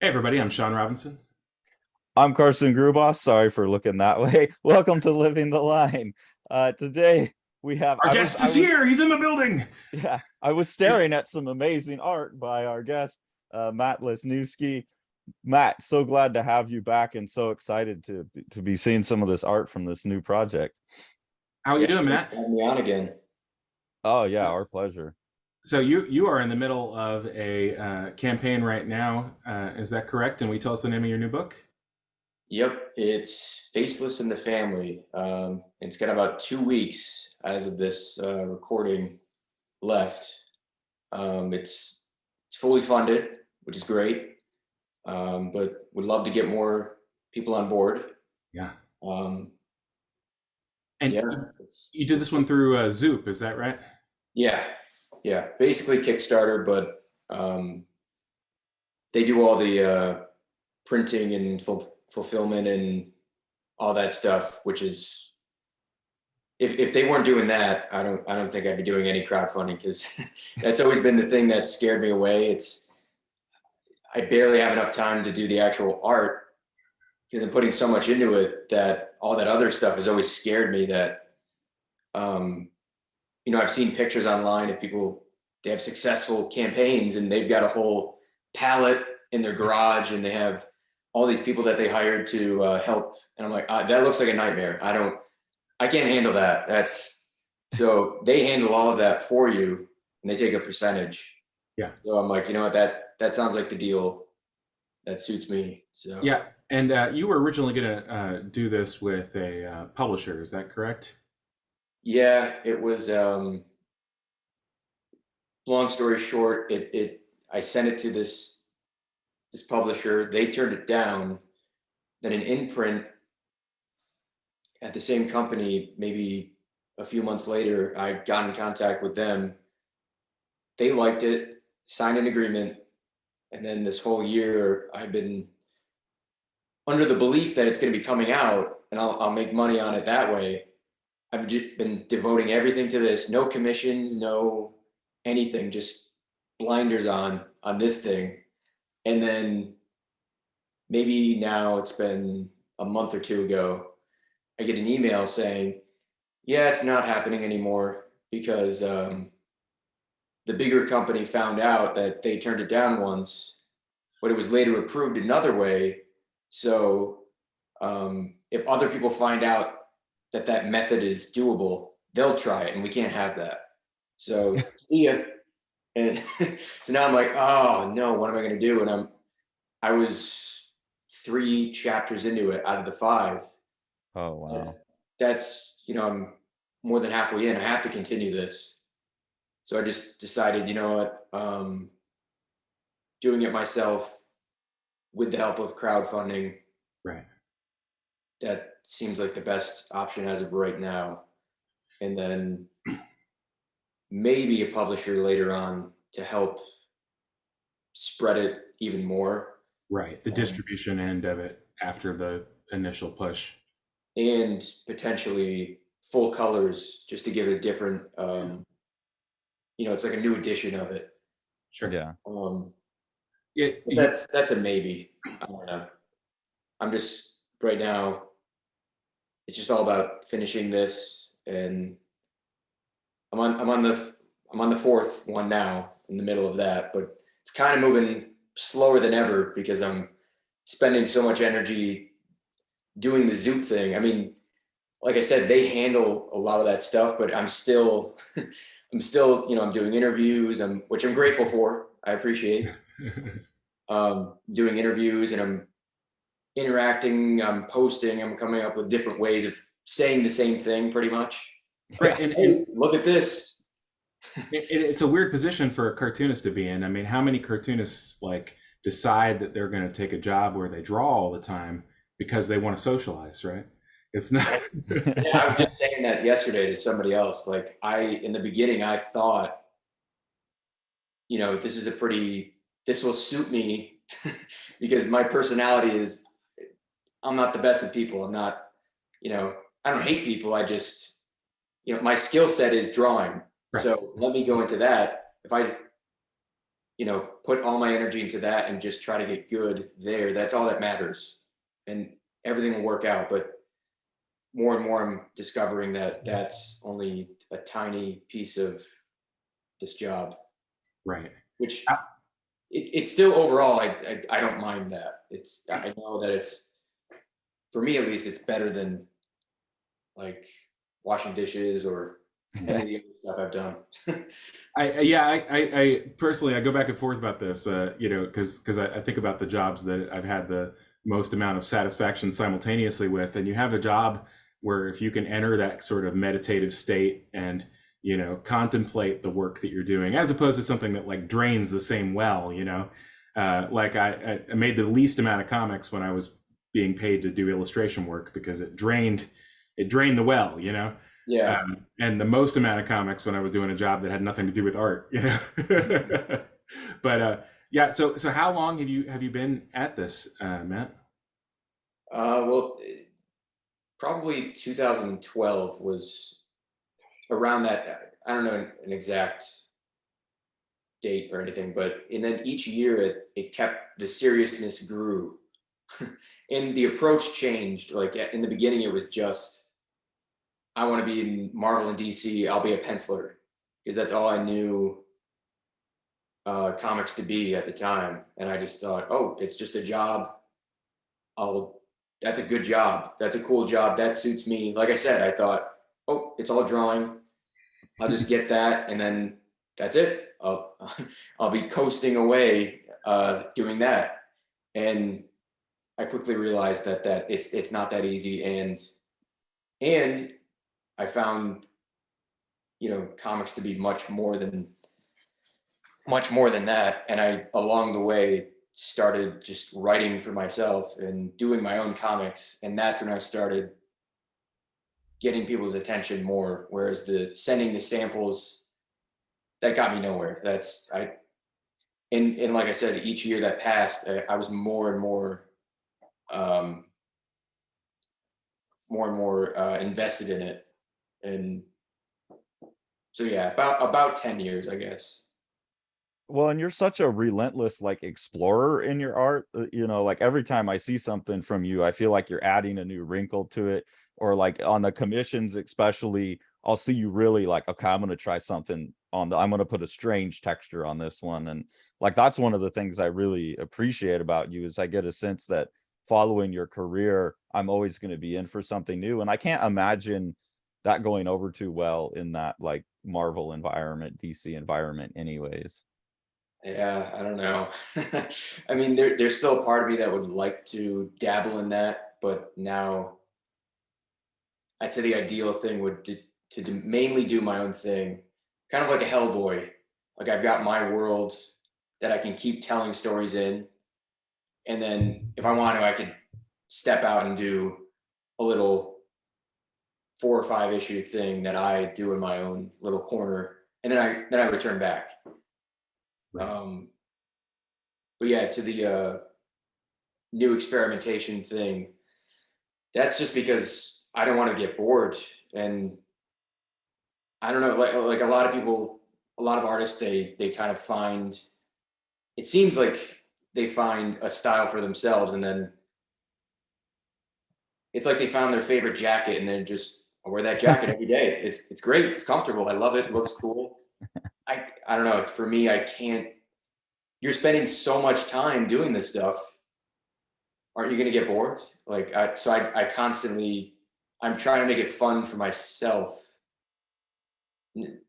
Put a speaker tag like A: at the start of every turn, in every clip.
A: Hey everybody, I'm Sean Robinson.
B: I'm Carson Grubaugh. Sorry for looking that way. Welcome to Living the Line. Today we have
A: Our guest is here. He's in the building.
B: yeah, I was staring at some amazing art by our guest, Matt LESNIEWSKI. Matt, so glad to have you back and so excited to be seeing some of this art from this new project.
A: How are you
C: Yeah,
A: doing,
C: thanks
A: Matt?
C: for having me on again.
B: Oh yeah, our pleasure.
A: So you are in the middle of a campaign right now. Is that correct? And will you tell us the name of your new book?
C: Yep, it's Faceless in the Family. It's got about 2 weeks as of this recording left. It's fully funded, which is great, but would love to get more people on board.
A: Yeah.
C: Um,
A: And
C: yeah,
A: you did this one through Zoop, is that right?
C: yeah, yeah. Basically Kickstarter, but they do all the printing and fulfillment and all that stuff, which is if they weren't doing that, I don't think I'd be doing any crowdfunding because that's always been the thing that scared me away. It's I barely have enough time to do the actual art because I'm putting so much into it that all that other stuff has always scared me that um, I've seen pictures online of people, they have successful campaigns and they've got a whole palette in their garage and they have all these people that they hired to help. And I'm like, that looks like a nightmare. I can't handle that. So they handle all of that for you and they take a percentage.
A: Yeah.
C: So I'm like, you know what, that sounds like the deal that suits me. So
A: Yeah. And you were originally going to do this with a publisher, is that correct?
C: yeah, it was, long story short, I sent it to this publisher. They turned it down. Then an imprint at the same company, maybe a few months later, I got in contact with them. They liked it, signed an agreement, and then this whole year I've been under the belief that it's going to be coming out and I'll make money on it that way. I've just been devoting everything to this, no commissions, no anything, just blinders on this thing. And then maybe now it's been a month or two ago, I get an email saying, yeah, it's not happening anymore because the bigger company found out that they turned it down once, but it was later approved another way. So if other people find out that that method is doable, they'll try it, and we can't have that. So see ya. And so now I'm like, oh no, what am I going to do? And I was 3 chapters into it out of the 5.
B: Oh wow.
C: That's I'm more than halfway in. I have to continue this. So I just decided, you know what, doing it myself with the help of crowdfunding,
A: Right.
C: that seems like the best option as of right now. And then maybe a publisher later on to help spread it even more.
A: Right. The
C: Um,
A: distribution end of it after the initial push.
C: and potentially full colors just to give it a different, it's like a new edition of it.
A: Sure.
B: Yeah.
C: Um,
A: Yeah,
C: but that's a maybe. I don't know. I'm just right now. It's just all about finishing this, and I'm on the 4th one now, in the middle of that. But it's kind of moving slower than ever because I'm spending so much energy doing the Zoop thing. I mean, like I said, they handle a lot of that stuff, but I'm still, I'm doing interviews, which I'm grateful for. I appreciate doing interviews, and I'm interacting. I'm posting. I'm coming up with different ways of saying the same thing, pretty much.
A: Right.
B: Yeah.
A: And
C: Hey, look at this.
A: it's a weird position for a cartoonist to be in. I mean, how many cartoonists like decide that they're going to take a job where they draw all the time because they want to socialize, right? It's not.
C: Yeah, I was just saying that yesterday to somebody else. Like in the beginning, I thought, this will suit me because my personality is, I'm not the best of people. I'm not, I don't hate people. I just, my skill set is drawing.
A: Right.
C: So let me go into that. put all my energy into that and just try to get good there. That's all that matters, and everything will work out. But more and more, I'm discovering that that's only a tiny piece of this job,
A: Right.
C: which it's still overall, I don't mind that. I know that it's, for me at least, it's better than like washing dishes or any of the other stuff I've done.
A: I personally, I go back and forth about this, because I think about the jobs that I've had the most amount of satisfaction simultaneously with, and you have a job where if you can enter that sort of meditative state and contemplate the work that you're doing, as opposed to something that like drains the same well, like I made the least amount of comics when I was being paid to do illustration work because it drained the well,
C: Yeah.
A: and the most amount of comics when I was doing a job that had nothing to do with art, But yeah, so how long have you been at this, Matt?
C: Well, probably 2012 was around that. I don't know an exact date or anything, but and then each year it kept, the seriousness grew, and the approach changed. Like in the beginning, it was just, I want to be in Marvel and DC. I'll be a penciler because that's all I knew comics to be at the time. And I just thought, oh, it's just a job. That's a good job. That's a cool job. That suits me. Like I said, I thought, oh, it's all drawing. I'll just get that, and then that's it. I'll be coasting away doing that. And I quickly realized that it's not that easy, and I found comics to be much more than that. And I, along the way, started just writing for myself and doing my own comics, and that's when I started getting people's attention more. Whereas the sending the samples, that got me nowhere. And like I said, each year that passed, I was more and more invested in it. And so yeah, about 10 years, I guess.
B: Well, and you're such a relentless like explorer in your art. Like every time I see something from you, I feel like you're adding a new wrinkle to it. Or like on the commissions, especially, I'll see you really like, okay, I'm gonna try something I'm gonna put a strange texture on this one. And like that's one of the things I really appreciate about you is I get a sense that following your career, I'm always gonna be in for something new. And I can't imagine that going over too well in that like Marvel environment, DC environment anyways.
C: Yeah, I don't know. I mean, there's still a part of me that would like to dabble in that, but now I'd say the ideal thing would mainly do my own thing, kind of like a Hellboy. Like I've got my world that I can keep telling stories in, and then if I want to, I could step out and do a little 4 or 5 issue thing that I do in my own little corner, and then I return back.
A: Right.
C: But yeah, to the new experimentation thing, that's just because I don't want to get bored. And I don't know, like a lot of people, a lot of artists, they kind of find, it seems like they find a style for themselves, and then it's like they found their favorite jacket and then just I wear that jacket every day. It's great. It's comfortable. I love it. It looks cool. I don't know. For me, I can't. You're spending so much time doing this stuff. Aren't you going to get bored? I constantly, I'm trying to make it fun for myself.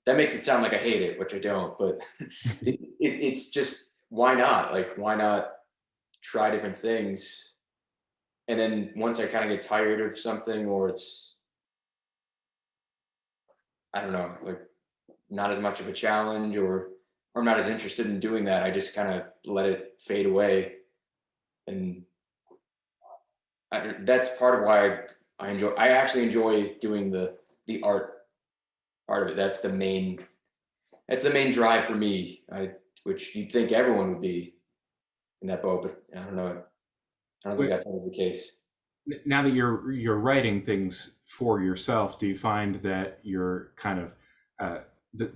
C: That makes it sound like I hate it, which I don't. But it's just, why not? Like, why not try different things? And then once I kind of get tired of something, or it's, I don't know, like not as much of a challenge, or I'm not as interested in doing that, I just kind of let it fade away. And that's part of why I actually enjoy doing the art part of it. That's the main drive for me. Which you'd think everyone would be in that boat, but I don't know. I don't think that's always the case.
A: Now that you're writing things for yourself, do you find that you're kind of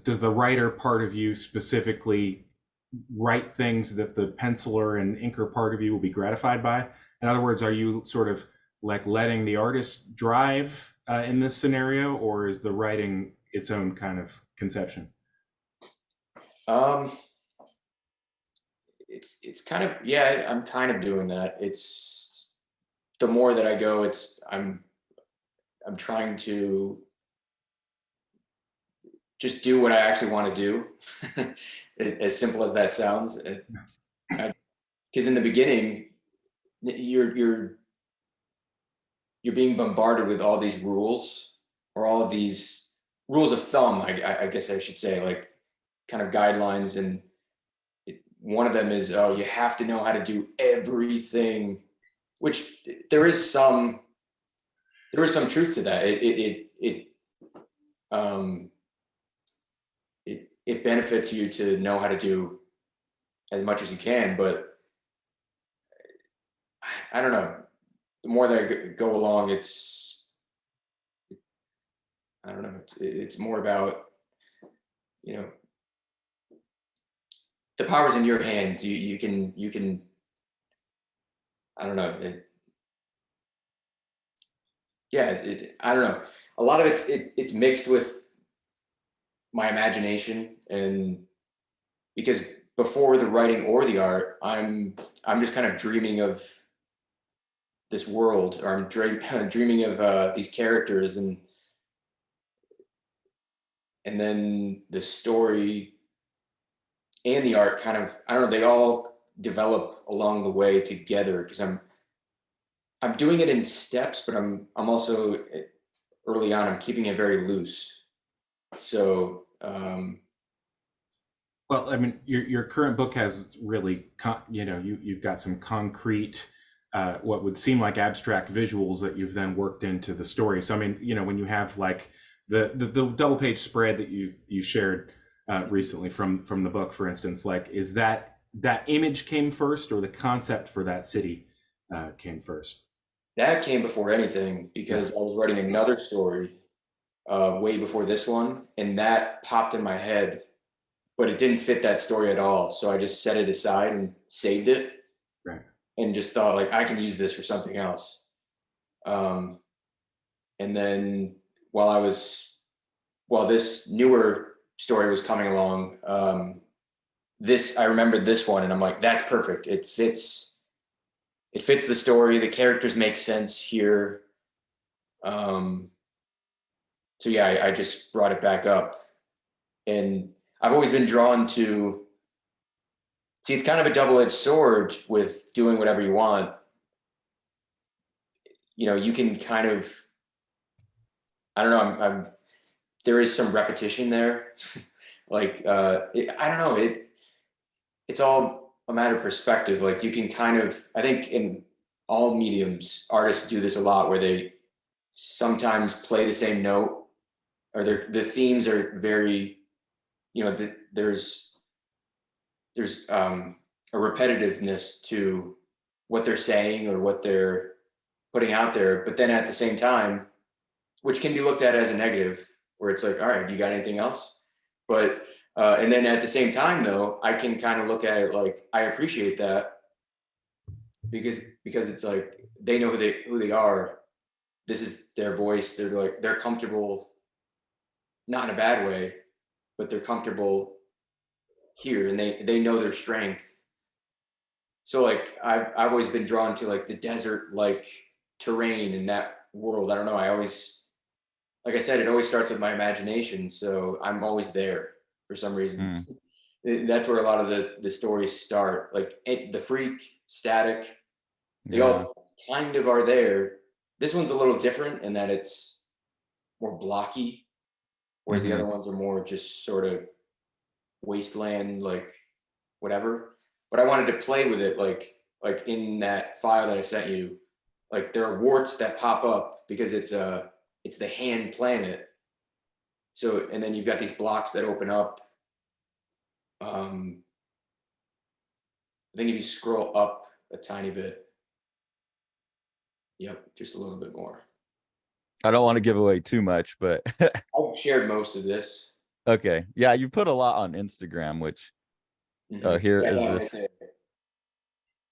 A: does the writer part of you specifically write things that the penciler and inker part of you will be gratified by? In other words, are you sort of like letting the artist drive in this scenario, or is the writing its own kind of conception?
C: Um, it's kind of, yeah, I'm kind of doing that. It's the more that I go, I'm trying to just do what I actually want to do. As simple as that sounds, because in the beginning, you're being bombarded with all these rules, or all these rules of thumb. I guess I should say, like, kind of guidelines, and one of them is, oh, you have to know how to do everything, which there is some truth to that. Um, it benefits you to know how to do as much as you can, but I don't know. The more that I go along, I don't know. It's more about, you know, the power's in your hands. You can. I don't know. I don't know. A lot of it's mixed with my imagination, and because before the writing or the art, I'm just kind of dreaming of this world, or I'm dreaming of these characters, and then the story and the art kind of, I don't know, they all develop along the way together, because I'm doing it in steps, but I'm also, early on, I'm keeping it very loose. So
A: Well, I mean, your current book has really, you've got some concrete, what would seem like abstract visuals that you've then worked into the story. So, I mean, when you have like the double page spread that you shared recently from the book, for instance, like, is that image came first, or the concept for that city came first?
C: that came before anything, because I was writing another story way before this one, and that popped in my head, but it didn't fit that story at all. So I just set it aside and saved it,
A: Right.
C: and just thought, like, I can use this for something else. Um, and then while this newer story was coming along, I remembered this one, and I'm like, that's perfect. It fits the story. The characters make sense here. Um, so yeah, I just brought it back up, and I've always been drawn to. See, it's kind of a double-edged sword with doing whatever you want. You can kind of, I don't know. There is some repetition there. Like, I don't know. It's all a matter of perspective. Like, you can kind of, I think in all mediums, artists do this a lot, where they sometimes play the same note, or the themes are very, there's a repetitiveness to what they're saying or what they're putting out there. But then at the same time, which can be looked at as a negative, where it's like, all right, you got anything else? But and then at the same time, though, I can kind of look at it like, I appreciate that, because it's like, they know who they are. This is their voice. They're comfortable, not in a bad way, but they're comfortable here, and they know their strength. So, like, I've always been drawn to, like, the desert like terrain in that world. I don't know. I always, like I said, it always starts with my imagination. So I'm always there for some reason. That's where a lot of the stories start. Like, the Freak, Static, they all kind of are there. This one's a little different in that it's more blocky, whereas the other ones are more just sort of wasteland, like, whatever. But I wanted to play with it, like in that file that I sent you, like, there are warts that pop up because it's the hand planet. So, and then you've got these blocks that open up. I think if you scroll up a tiny bit, yep, just a little bit more.
B: I don't want to give away too much, but
C: I've shared most of this.
B: okay. Yeah, you put a lot on Instagram, which Here
C: Yeah,
B: is
C: that right
B: this.
C: there.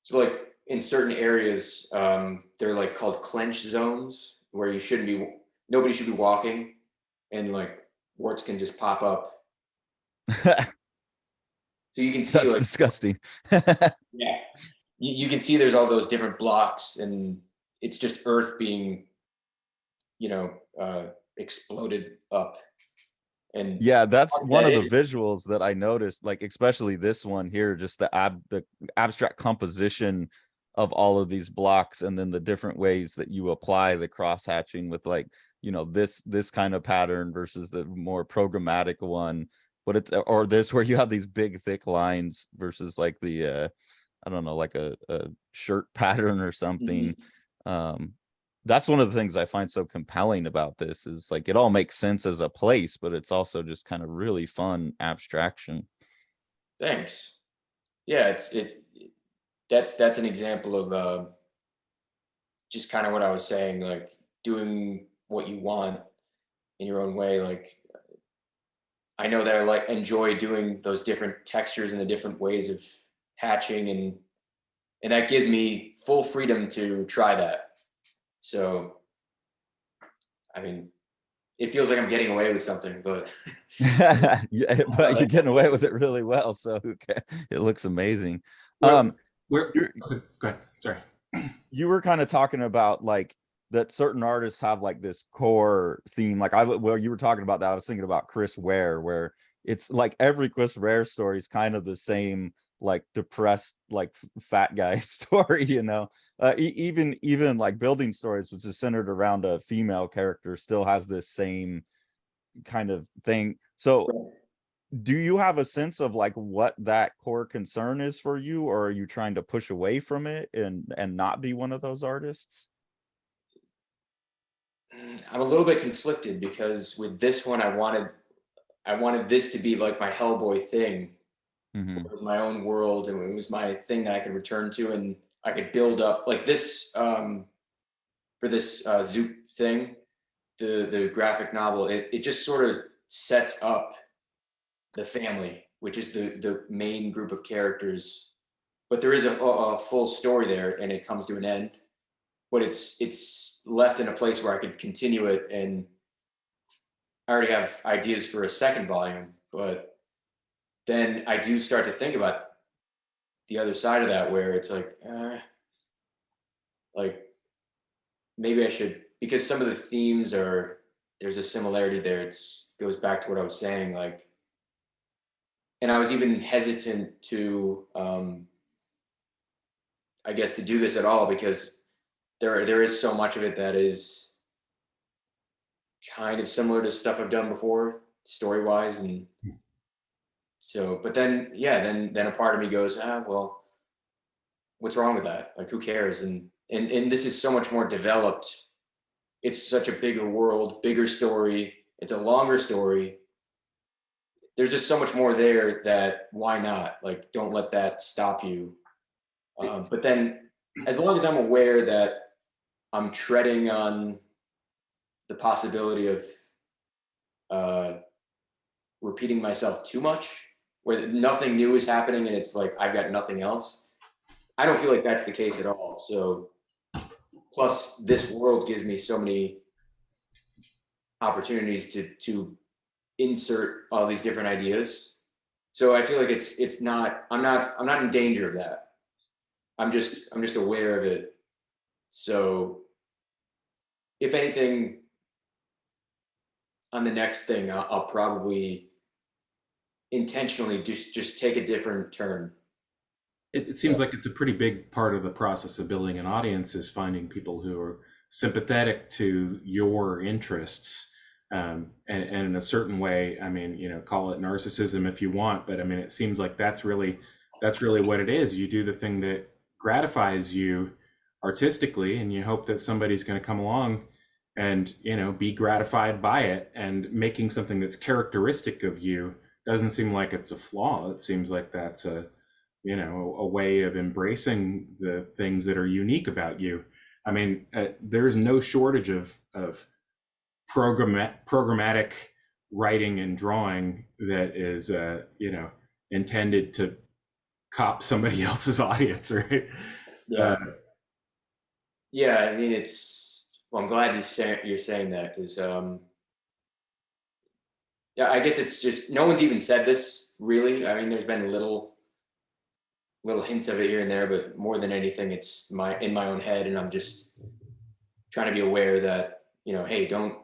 C: So like in certain areas, they're like called clench zones where nobody should be walking, and like warts can just pop up. So you can see
B: That's
C: like,
B: disgusting.
C: yeah, you can see there's all those different blocks, and it's just earth being, you know, exploded up. And
B: Yeah, that's
C: part of
B: one
C: that
B: of the
C: is,
B: visuals that I noticed, like especially this one here, just the abstract composition of all of these blocks, and then the different ways that you apply the cross hatching with, like, this kind of pattern versus the more programmatic one. But it's, or this where you have these big thick lines versus like the I don't know, like a shirt pattern or something. Um, that's one of the things I find so compelling about this, is like it all makes sense as a place, but it's also just kind of really fun abstraction.
C: thanks. Yeah, that's an example of just kind of what I was saying, like doing what you want in your own way. Like I know that I like enjoy doing those different textures and the different ways of hatching, and that gives me full freedom to try that. So I mean, it feels like I'm getting away with something, but
B: Yeah, but you're getting away with it really well, so it looks amazing.
A: Where,
B: Um,
A: where,
B: you're,
A: okay, go ahead. Sorry.
B: you were kind of talking about like that certain artists have like this core theme. Like well, you were talking about that. I was thinking about Chris Ware, where it's like every Chris Ware story is kind of the same, like depressed, like fat guy story, even like Building Stories, which is centered around a female character, still has this same kind of thing. So do you have a sense of like what that core concern is for you, or are you trying to push away from it and not be one of those artists?
C: I'm a little bit conflicted because with this one, I wanted this to be like my Hellboy thing.
B: Mm-hmm.
C: It was my own world, and it was my thing that I could return to, and I could build up like this for this Zoop thing, the graphic novel. It just sort of sets up the family, which is the main group of characters. But there is a full story there, and it comes to an end. But it's left in a place where I could continue it, and I already have ideas for a second volume. But then I do start to think about the other side of that, where it's like maybe I should, because some of the themes are, there's a similarity there. It's goes back to what I was saying, like, and I was even hesitant to I guess to do this at all, because there is so much of it that is kind of similar to stuff I've done before, story wise. And so, but then yeah, then a part of me goes, well, what's wrong with that? Like, who cares? And this is so much more developed. It's such a bigger world, bigger story. It's a longer story. There's just so much more there, that why not? Like, don't let that stop you. But then, as long as I'm aware that I'm treading on the possibility of uh, repeating myself too much, where nothing new is happening and it's like I've got nothing else, I don't feel like that's the case at all. So, plus, this world gives me so many opportunities to insert all these different ideas. So I feel like it's not, I'm not in danger of that. I'm just aware of it. So if anything, on the next thing, I'll probably intentionally just take a different turn.
A: It
C: Yeah.
A: seems like it's a pretty big part of the process of building an audience is finding people who are sympathetic to your interests, and in a certain way. I mean, call it narcissism if you want, but I mean, it seems like that's really what it is. You do the thing that gratifies you artistically, and you hope that somebody's going to come along and be gratified by it. And making something that's characteristic of you doesn't seem like it's a flaw. It seems like that's a way of embracing the things that are unique about you. I mean, there's no shortage of programmatic writing and drawing that is intended to cop somebody else's audience, right?
C: Yeah. Yeah, I mean, well, I'm glad you're saying that, because yeah, I guess it's just no one's even said this really. I mean, there's been little hints of it here and there, but more than anything, it's in my own head, and I'm just trying to be aware that, hey, don't,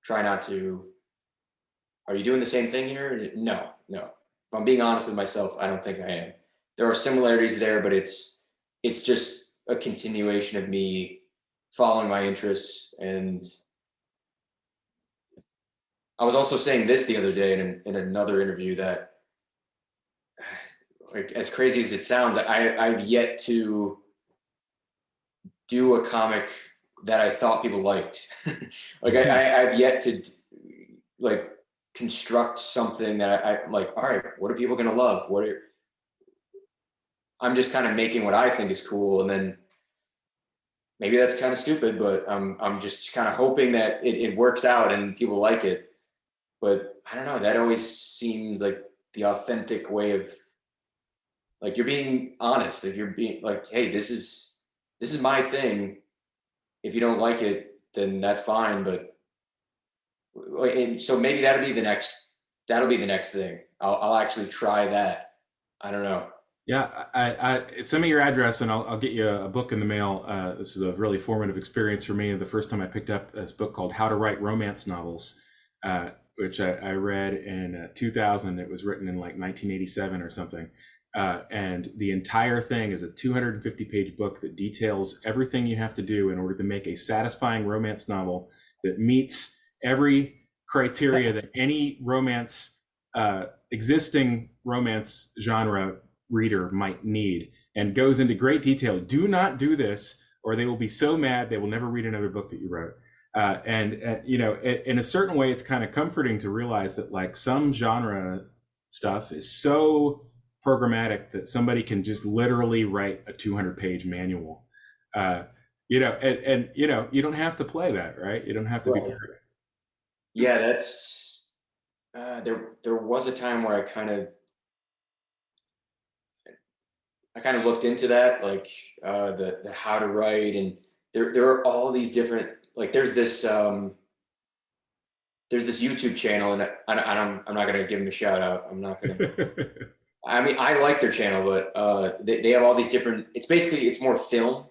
C: try not to. Are you doing the same thing here? No, no. If I'm being honest with myself, I don't think I am. There are similarities there, but it's just a continuation of me following my interests. And I was also saying this the other day in another interview that, like, as crazy as it sounds, I've yet to do a comic that I thought people liked. Like I've yet to like construct something that I'm like, all right, what are people gonna love? I'm just kind of making what I think is cool, and then maybe that's kind of stupid, but I'm just kind of hoping that it works out and people like it. But I don't know, that always seems like the authentic way of, like, you're being honest. Like, you're being like, hey, this is my thing. If you don't like it, then that's fine. But and so maybe that'll be the next thing. I'll actually try that. I don't know.
A: Yeah, I send me your address and I'll get you a book in the mail. This is a really formative experience for me. The first time I picked up this book called How to Write Romance Novels, which I read in 2000. It was written in like 1987 or something. And the entire thing is a 250-page book that details everything you have to do in order to make a satisfying romance novel that meets every criteria that any existing romance genre reader might need, and goes into great detail. Do not do this, or they will be so mad they will never read another book that you wrote. And in a certain way, it's kind of comforting to realize that, like, some genre stuff is so programmatic that somebody can just literally write a 200-page manual. You don't have to play that, right? You don't have to be part of it.
C: Yeah, that's there was a time where I kind of looked into that, like the how to write, and there are all these different, like, there's this YouTube channel, and I'm not gonna give them a shout out. I'm not gonna. I mean, I like their channel, but they have all these different. It's more film,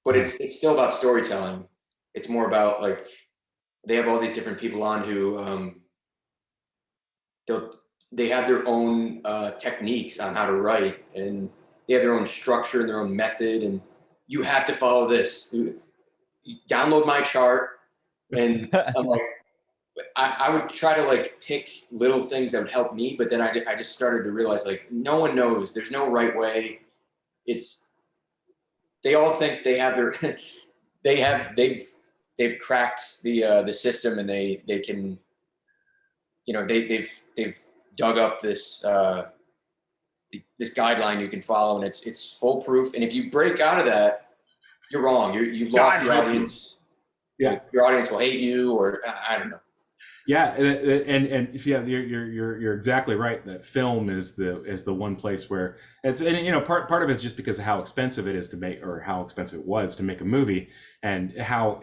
C: but it's still about storytelling. It's more about, like, they have all these different people on who they have their own techniques on how to write, and they have their own structure and their own method, and you have to follow this. You download my chart, and I'm like, I would try to, like, pick little things that would help me, but then I just started to realize, like, no one knows. There's no right way. They all think they have their they've cracked the system, and they can, they've dug up this this guideline you can follow, and it's foolproof. And if you break out of that, you're wrong. You lost your audience.
A: Yeah,
C: your audience will hate you, or I don't know.
A: Yeah, and yeah, you're exactly right. That film is the one place where it's, and part of it's just because of how expensive it is to make, or how expensive it was to make a movie, and how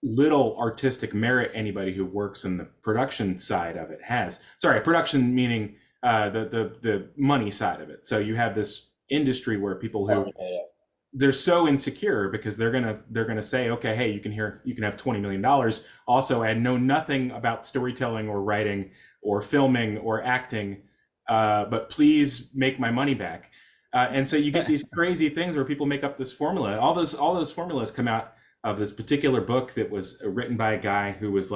A: little artistic merit anybody who works in the production side of it has. Sorry, production meaning the money side of it. So you have this industry where people who they're so insecure because they're gonna say, okay, hey, you can have $20 million. Also, I know nothing about storytelling or writing or filming or acting, but please make my money back. And so you get these crazy things where people make up this formula. All those formulas come out of this particular book that was written by a guy who was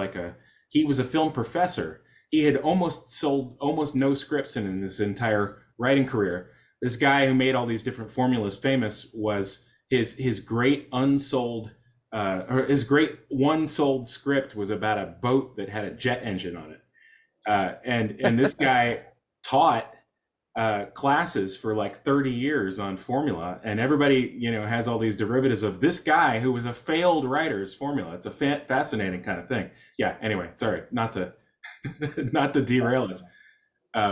A: he was a film professor. He had sold almost no scripts in his entire writing career. This guy who made all these different formulas famous was his great unsold, or his great one sold script was about a boat that had a jet engine on it. And this guy taught classes for like 30 years on formula, and everybody, has all these derivatives of this guy who was a failed writer's formula. It's a fascinating kind of thing. Yeah. Anyway, sorry, not to derail us.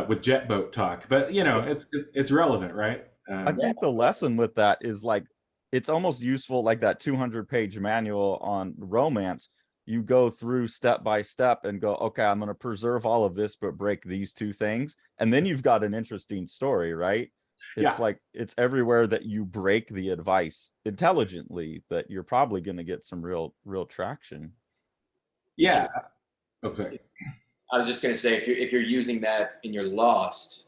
A: with jet boat talk, but you know, it's relevant, right?
B: I think the lesson with that is like, it's almost useful, like that 200-page manual on romance. You go through step by step and go, okay, I'm going to preserve all of this, but break these two things. And then you've got an interesting story, right? It's
A: Yeah.
B: like, it's everywhere that you break the advice intelligently that you're probably going to get some real traction.
A: Yeah. Oh, sorry.
C: I was just going to say, if you're using that and you're lost,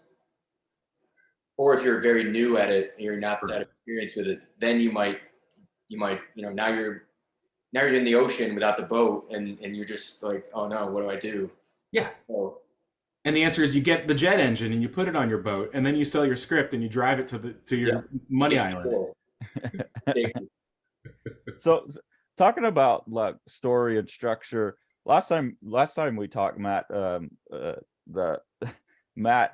C: or if you're very new at it and you're not that experienced with it, then you might, now you're in the ocean without the boat, and you're just like, oh no, what do I do?
A: Yeah.
C: So,
A: And the answer is you get the jet engine and you put it on your boat, and then you sell your script and you drive it to your money island.
B: So talking about like story and structure, last time we talked, Matt, the Matt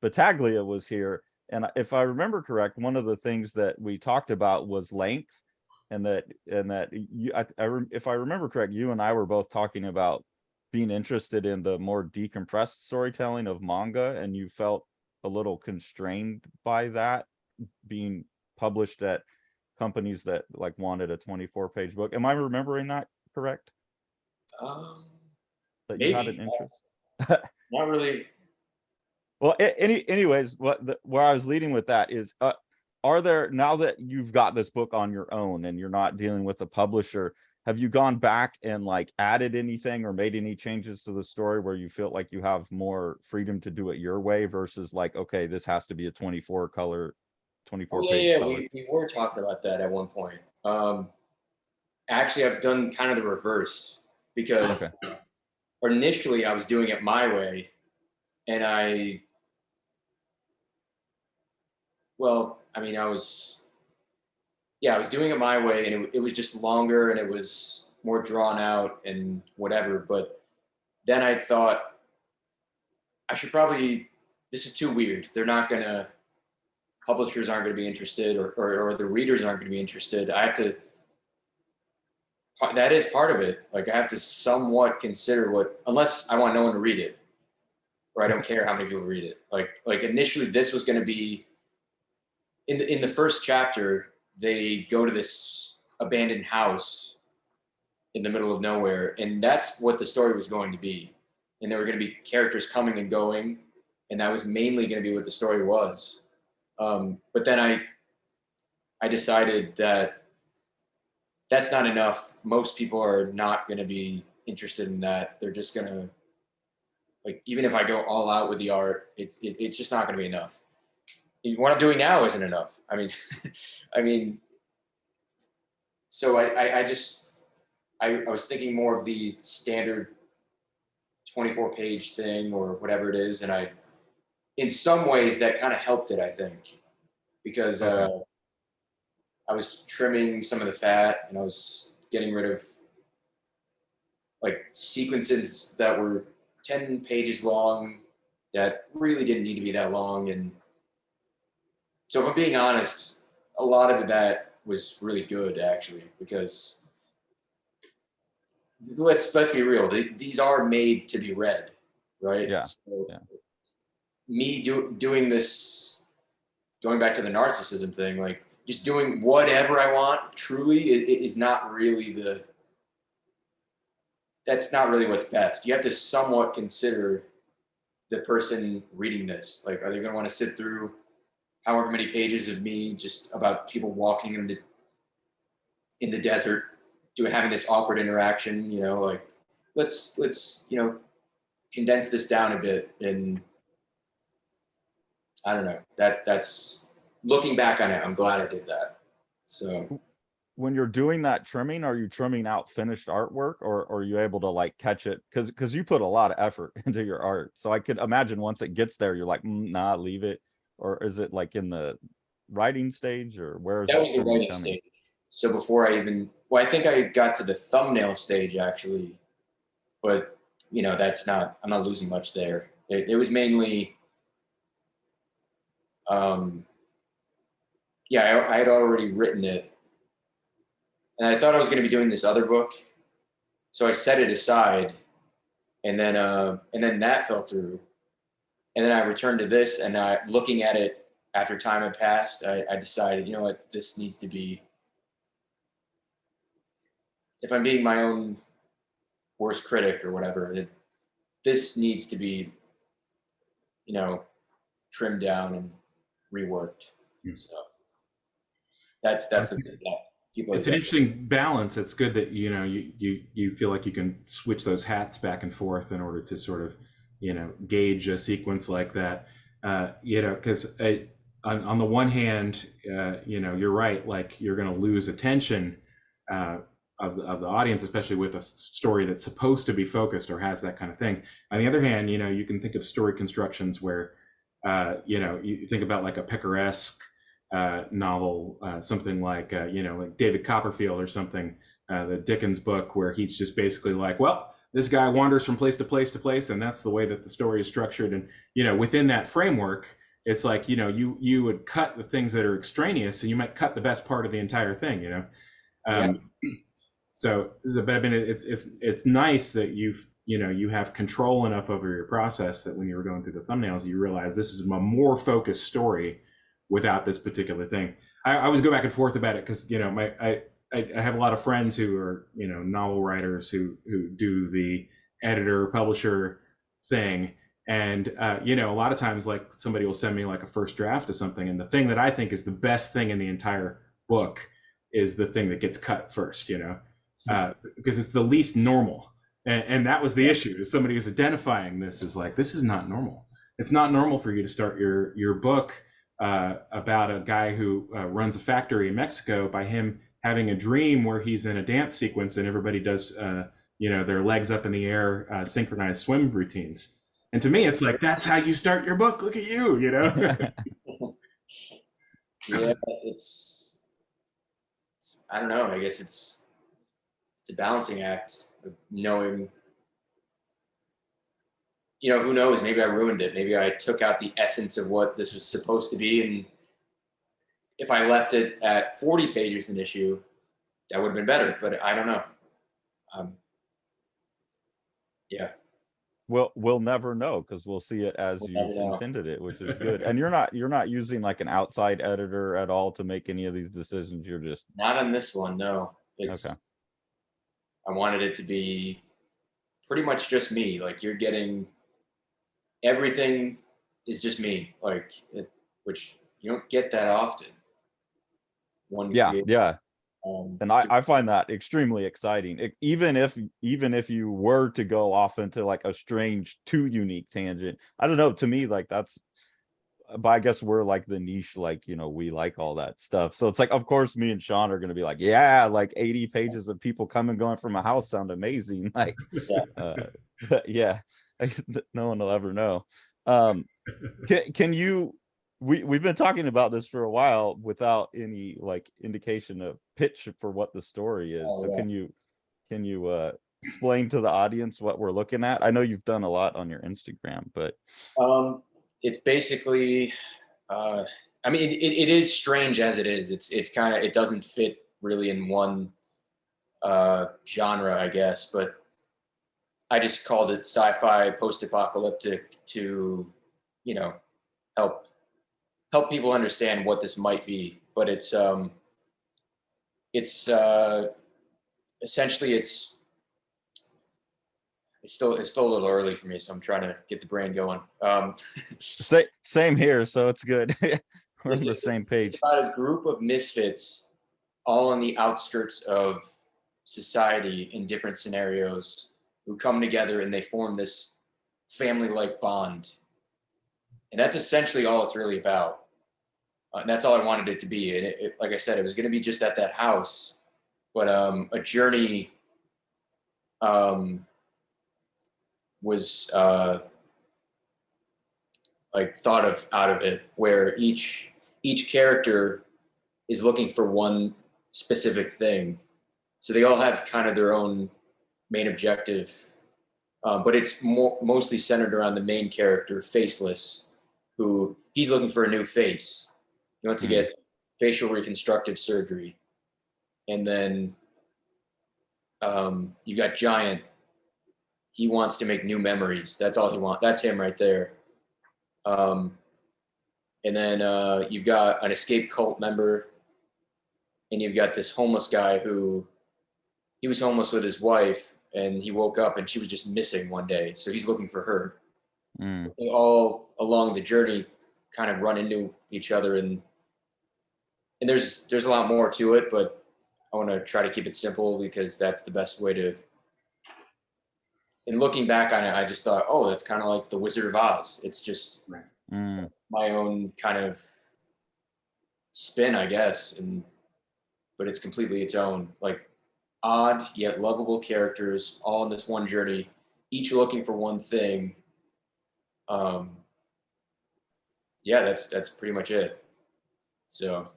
B: Battaglia was here, and if I remember correct, one of the things that we talked about was length, and that you, if I remember correct, you and I were both talking about being interested in the more decompressed storytelling of manga, and you felt a little constrained by that being published at companies that like wanted a 24-page book. Am I remembering that correct? That you had an interest?
C: Not really.
B: Well, anyways, where I was leading with that is, are there, now that you've got this book on your own and you're not dealing with a publisher, have you gone back and like added anything or made any changes to the story where you feel like you have more freedom to do it your way versus like, okay, this has to be a 24 page color?
C: We were talking about that at one point. Actually, I've done kind of the reverse, because initially I was doing it my way, and I was doing it my way, and it was just longer and it was more drawn out and whatever. But then I thought, I should probably, this is too weird. Publishers aren't going to be interested, or the readers aren't going to be interested. That is part of it. Like, I have to somewhat consider unless I want no one to read it, or I don't care how many people read it. Like initially this was going to be, in the first chapter, they go to this abandoned house in the middle of nowhere, and that's what the story was going to be. And there were going to be characters coming and going, and that was mainly going to be what the story was. But then I decided that that's not enough. Most people are not going to be interested in that. They're just going to, like, even if I go all out with the art, it's just not going to be enough. What I'm doing now isn't enough. So I was thinking more of the standard 24-page thing or whatever it is, and in some ways that kind of helped it, I think, because I was trimming some of the fat, and I was getting rid of like sequences that were 10 pages long that really didn't need to be that long. And so, if I'm being honest, a lot of that was really good, actually, because let's be real, these are made to be read, right?
B: Yeah.
C: So me doing this, going back to the narcissism thing, like just doing whatever I want, truly, it is not really that's not really what's best. You have to somewhat consider the person reading this. Like, are they going to want to sit through however many pages of me just about people walking in the desert, having this awkward interaction? Like, let's condense this down a bit. And I don't know, that's looking back on it, I'm glad I did that. So
B: when you're doing that trimming, are you trimming out finished artwork, or are you able to like catch it? Because you put a lot of effort into your art. So I could imagine once it gets there, you're like, nah, leave it. Or is it like in the writing stage, or where is
C: that
B: that
C: was the writing stage. So before I think I got to the thumbnail stage, actually, but I'm not losing much there. It was mainly, I had already written it, and I thought I was going to be doing this other book, so I set it aside, and then that fell through, And then I returned to this, and looking at it after time had passed, I decided, you know what, this needs to be, if I'm being my own worst critic or whatever, this needs to be, you know, trimmed down and reworked. So that's the thing that people.
A: It's an interesting balance. It's good that you feel like you can switch those hats back and forth in order to sort of gauge a sequence like that. Because on the one hand, you're right. Like you're going to lose attention of the audience, especially with a story that's supposed to be focused or has that kind of thing. On the other hand, you can think of story constructions where you think about like a picaresque novel, something like like David Copperfield or something, the Dickens book, where he's just basically like, well, this guy wanders from place to place to place, and that's the way that the story is structured. And within that framework, it's like you would cut the things that are extraneous, and you might cut the best part of the entire thing. So but I mean, it's nice that you have control enough over your process that when you were going through the thumbnails, you realize this is a more focused story without this particular thing. I always go back and forth about it because I have a lot of friends who are novel writers who do the editor publisher thing, and a lot of times like somebody will send me like a first draft of something, and the thing that I think is the best thing in the entire book is the thing that gets cut first, because it's the least normal. And that was the issue, is somebody is identifying this as like, this is not normal. It's not normal for you to start your book about a guy who runs a factory in Mexico by him having a dream where he's in a dance sequence and everybody does their legs up in the air, synchronized swim routines. And to me, it's like, that's how you start your book. Look at you,
C: Yeah, it's I don't know. I guess it's a balancing act of knowing, who knows, maybe I ruined it. Maybe I took out the essence of what this was supposed to be. And if I left it at 40 pages an issue, that would have been better, but I don't know. Yeah.
B: We'll never know, because we'll see it as you've intended it, which is good. And you're not using like an outside editor at all to make any of these decisions. You're just
C: not on this one. No, it's okay. I wanted it to be pretty much just me. Like you're getting everything is just me, which you don't get that often.
B: Yeah. And I find that extremely exciting. Even if you were to go off into like a strange, too unique tangent, I don't know. To me, like that's, but I guess we're like the niche, like we like all that stuff. So it's like, of course, me and Sean are going to be like, yeah, like 80 pages of people coming and going from a house sound amazing. Like, yeah, no one will ever know. Can you? We've been talking about this for a while without any like indication of pitch for what the story is. Can you explain to the audience what we're looking at? I know you've done a lot on your Instagram, but
C: it's basically I mean it is strange as it is. It's kind of, it doesn't fit really in one genre, I guess, but I just called it sci-fi post-apocalyptic to help people understand what this might be. But it's essentially it's still a little early for me, so I'm trying to get the brain going.
B: Same here, so it's good. We're on the same page.
C: It's about a group of misfits all on the outskirts of society in different scenarios who come together and they form this family-like bond. And that's essentially all it's really about. And that's all I wanted it to be. And it, like I said, it was going to be just at that house, but a journey was like thought of out of it, where each character is looking for one specific thing. So they all have kind of their own main objective, but it's mostly centered around the main character, Faceless, who he's looking for a new face. He wants to get facial reconstructive surgery. And then you got Giant. He wants to make new memories. That's all he wants. That's him right there. And then you've got an escaped cult member, and you've got this homeless guy who he was homeless with his wife, and he woke up and she was just missing one day. So he's looking for her. They all along the journey kind of run into each other, and there's a lot more to it, but I want to try to keep it simple because that's the best way to. And looking back on it, I just thought, oh, that's kind of like the Wizard of Oz. It's just my own kind of spin, I guess, but it's completely its own. Like odd yet lovable characters, all on this one journey, each looking for one thing. Yeah, that's pretty much it. So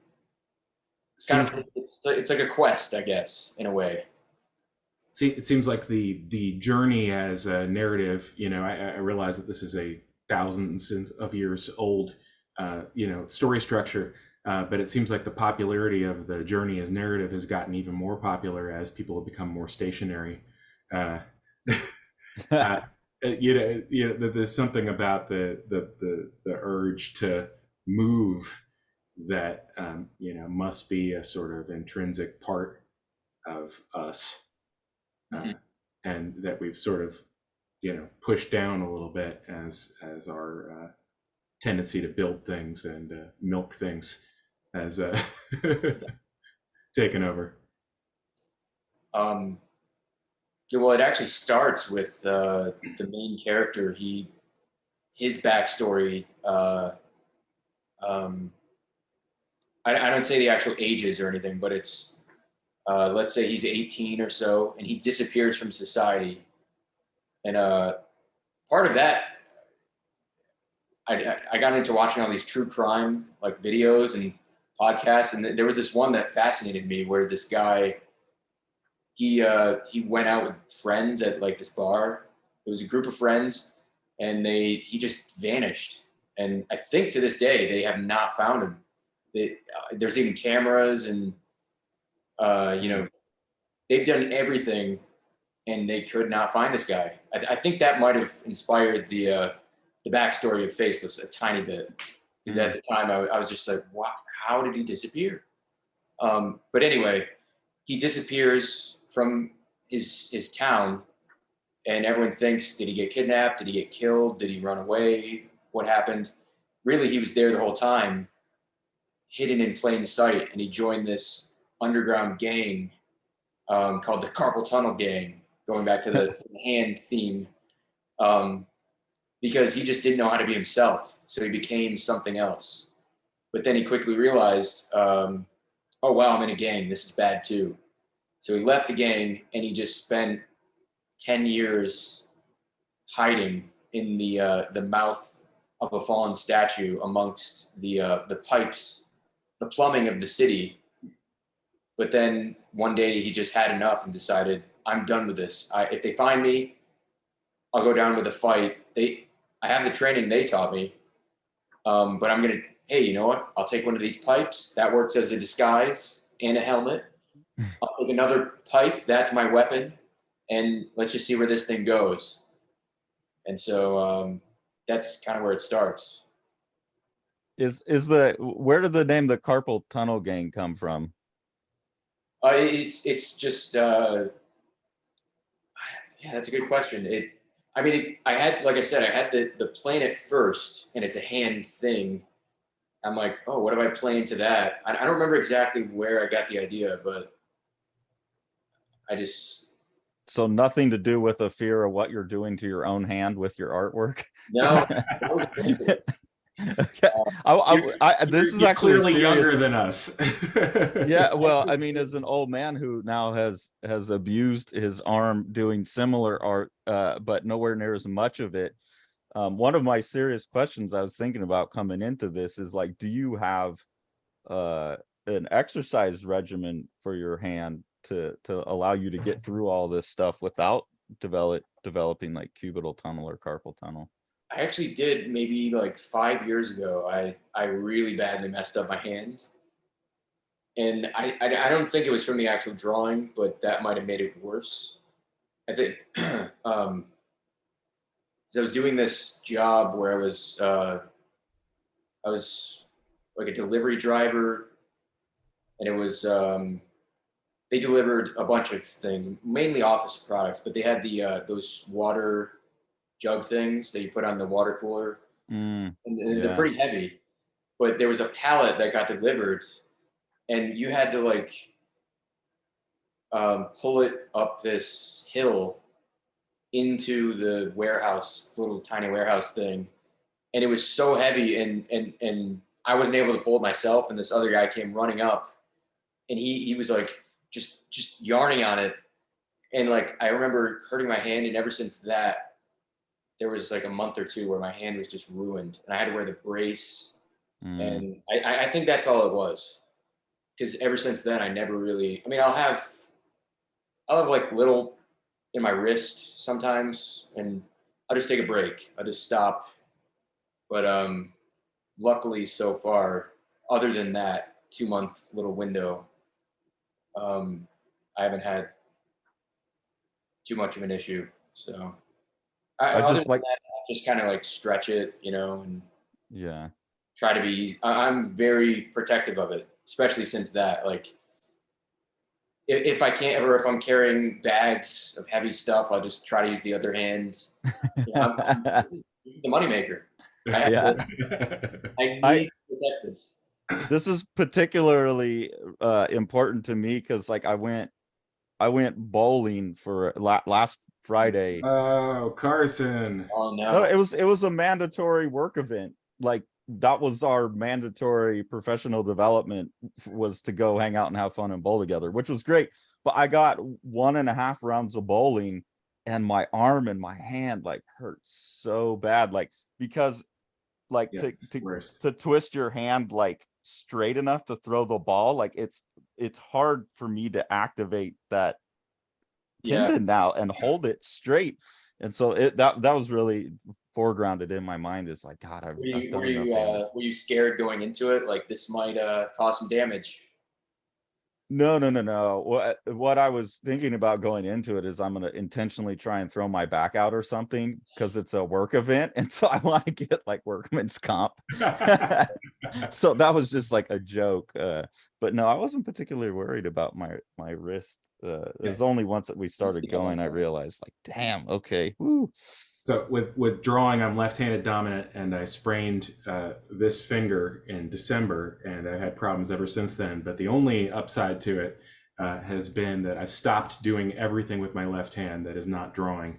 C: it's like a quest, I guess, in a way.
A: See, it seems like the journey as a narrative. I realize that this is a thousands of years old, story structure. But it seems like the popularity of the journey as narrative has gotten even more popular as people have become more stationary. There's something about the urge to move that must be a sort of intrinsic part of us, and that we've sort of pushed down a little bit as our tendency to build things and milk things has taken over.
C: Well, it actually starts with the main character. His backstory. I don't say the actual ages or anything, but it's let's say he's 18 or so, and he disappears from society. And part of that, I got into watching all these true crime like videos and podcasts, and there was this one that fascinated me where this guy he went out with friends at like this bar. It was a group of friends, and he just vanished. And I think to this day they have not found him. There's even cameras, and they've done everything, and they could not find this guy. I think that might have inspired the backstory of Faceless a tiny bit, because at the time I was just like, wow, how did he disappear? But anyway, he disappears from his town, and everyone thinks, did he get kidnapped? Did he get killed? Did he run away? What happened? Really, he was there the whole time, hidden in plain sight, and he joined this underground gang called the Carpal Tunnel Gang, going back to the hand theme, because he just didn't know how to be himself, so he became something else. But then he quickly realized, oh wow, I'm in a gang, this is bad too. So he left the gang, and he just spent 10 years hiding in the mouth of a fallen statue amongst the pipes, the plumbing of the city. But then one day he just had enough and decided, I'm done with this. If they find me, I'll go down with a fight. I have the training they taught me, but I'm gonna. Hey, you know what? I'll take one of these pipes. That works as a disguise and a helmet. I'll take another pipe. That's my weapon, and let's just see where this thing goes. And so that's kind of where it starts.
B: Where did the name the Carpal Tunnel Gang come from?
C: It's just yeah, that's a good question. I had, like I said, I had the planet first, and it's a hand thing. I'm like, oh, what do I play into that? I don't remember exactly where I got the idea, but I just.
B: So nothing to do with a fear of what you're doing to your own hand with your artwork?
C: No.
B: Okay. This is actually
A: clearly younger than us.
B: Yeah, well, I mean, as an old man who now has abused his arm doing similar art, but nowhere near as much of it. One of my serious questions I was thinking about coming into this is like, do you have an exercise regimen for your hand to allow you to get through all this stuff without developing like cubital tunnel or carpal tunnel?
C: I actually did maybe like 5 years ago. I really badly messed up my hand, and I don't think it was from the actual drawing, but that might have made it worse. I think so I was doing this job where I was I was like a delivery driver, and it was they delivered a bunch of things, mainly office products, but they had the those water jug things that you put on the water cooler, and they're
B: Yeah.
C: pretty heavy. But there was a pallet that got delivered, and you had to like pull it up this hill into the warehouse, little tiny warehouse thing, and it was so heavy, and I wasn't able to pull it myself, and this other guy came running up, and he was like just yarning on it, and like I remember hurting my hand, and ever since that, there was like a month or two where my hand was just ruined, and I had to wear the brace,
B: Mm.
C: and I think that's all it was, because ever since then I never really. I mean, I'll have like little in my wrist sometimes, and I'll just take a break. I'll just stop. But luckily, so far, other than that 2 month little window, I haven't had too much of an issue. So,
B: I
C: other than
B: just like,
C: that, I just kind of like stretch it, and
B: yeah.
C: try to be easy. I'm very protective of it, especially since that. Like, if I can't, or if I'm carrying bags of heavy stuff, I'll just try to use the other hand. This is the moneymaker. I have
B: Yeah.
C: I
B: I
C: need to protect this.
B: This is particularly important to me because like I went bowling for last Friday.
A: Oh, Carson.
C: Oh
B: No,
C: no.
B: it was a mandatory work event. Like that was our mandatory professional development, was to go hang out and have fun and bowl together, which was great. But I got 1.5 rounds of bowling, and my arm and my hand like hurt so bad, like because like
A: Yeah, it's the worst.
B: to twist your hand like straight enough to throw the ball, like it's hard for me to activate that
C: Yeah.
B: tendon now and hold it straight. And so that was really foregrounded in my mind, is like, God, I've done enough damage.
C: Were you scared going into it? Like this might cause some damage.
B: No. What I was thinking about going into it is I'm going to intentionally try and throw my back out or something, because it's a work event. And so I want to get like workman's comp. So that was just like a joke. But no, I wasn't particularly worried about my wrist. It was only once that we started going, I realized like, damn, okay. Woo.
A: So with drawing, I'm left-handed dominant, and I sprained this finger in December, and I've had problems ever since then. But the only upside to it has been that I've stopped doing everything with my left hand that is not drawing,